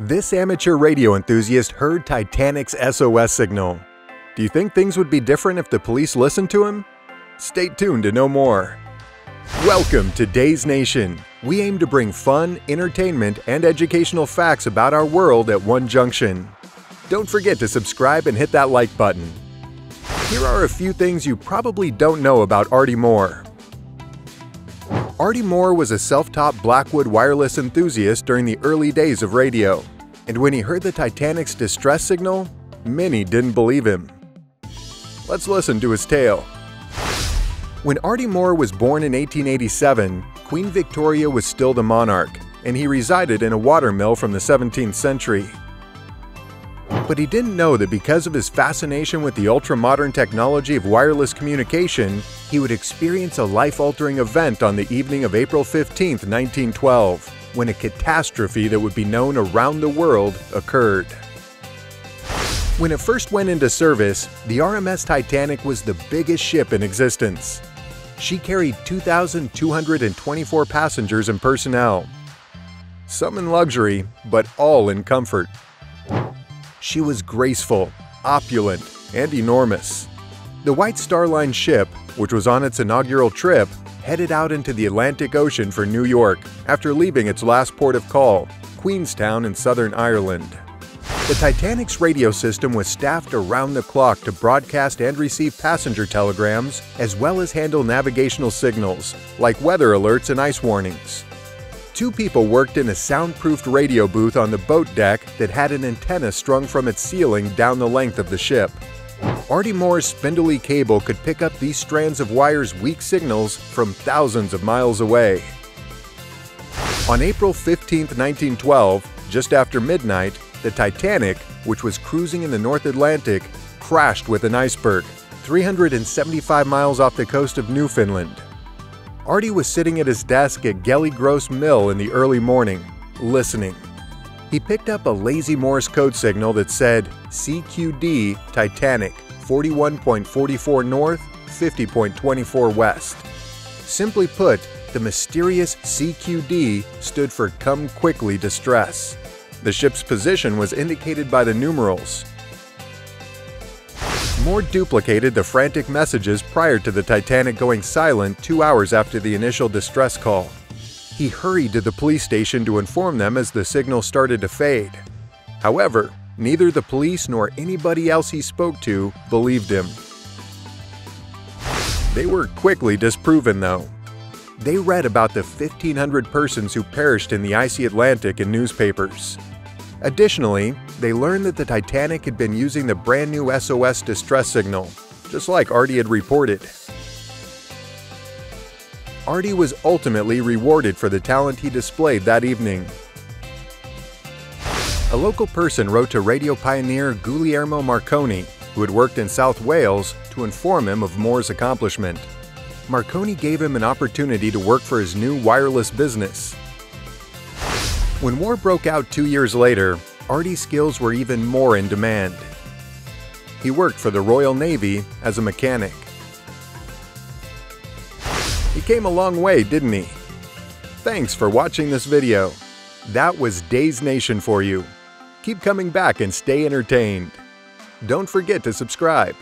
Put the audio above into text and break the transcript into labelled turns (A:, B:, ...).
A: This amateur radio enthusiast heard Titanic's SOS signal. Do you think things would be different if the police listened to him? Stay tuned to know more. Welcome to Days Nation. We aim to bring fun, entertainment, and educational facts about our world at one junction. Don't forget to subscribe and hit that like button. Here are a few things you probably don't know about Artie Moore. Artie Moore was a self-taught Blackwood wireless enthusiast during the early days of radio. And when he heard the Titanic's distress signal, many didn't believe him. Let's listen to his tale. When Artie Moore was born in 1887, Queen Victoria was still the monarch, and he resided in a watermill from the 17th century. But he didn't know that because of his fascination with the ultra-modern technology of wireless communication, he would experience a life-altering event on the evening of April 15, 1912, when a catastrophe that would be known around the world occurred. When it first went into service, the RMS Titanic was the biggest ship in existence. She carried 2,224 passengers and personnel, some in luxury, but all in comfort. She was graceful, opulent, and enormous. The White Star Line ship, which was on its inaugural trip, headed out into the Atlantic Ocean for New York after leaving its last port of call, Queenstown in Southern Ireland. The Titanic's radio system was staffed around the clock to broadcast and receive passenger telegrams, as well as handle navigational signals, like weather alerts and ice warnings. Two people worked in a soundproofed radio booth on the boat deck that had an antenna strung from its ceiling down the length of the ship. Artie Moore's spindly cable could pick up these strands of wires' weak signals from thousands of miles away. On April 15, 1912, just after midnight, the Titanic, which was cruising in the North Atlantic, crashed with an iceberg, 375 miles off the coast of Newfoundland. Artie was sitting at his desk at Gelly Gross Mill in the early morning, listening. He picked up a lazy Morse code signal that said CQD Titanic, 41.44 north, 50.24 west. Simply put, the mysterious CQD stood for Come Quickly Distress. The ship's position was indicated by the numerals. Moore duplicated the frantic messages prior to the Titanic going silent 2 hours after the initial distress call. He hurried to the police station to inform them as the signal started to fade. However, neither the police nor anybody else he spoke to believed him. They were quickly disproven, though. They read about the 1,500 persons who perished in the icy Atlantic in newspapers. Additionally, they learned that the Titanic had been using the brand new SOS distress signal, just like Artie had reported. Artie was ultimately rewarded for the talent he displayed that evening. A local person wrote to radio pioneer Guglielmo Marconi, who had worked in South Wales, to inform him of Moore's accomplishment. Marconi gave him an opportunity to work for his new wireless business. When war broke out 2 years later, Artie's skills were even more in demand. He worked for the Royal Navy as a mechanic. He came a long way, didn't he? Thanks for watching this video. That was Days Nation for you. Keep coming back and stay entertained. Don't forget to subscribe.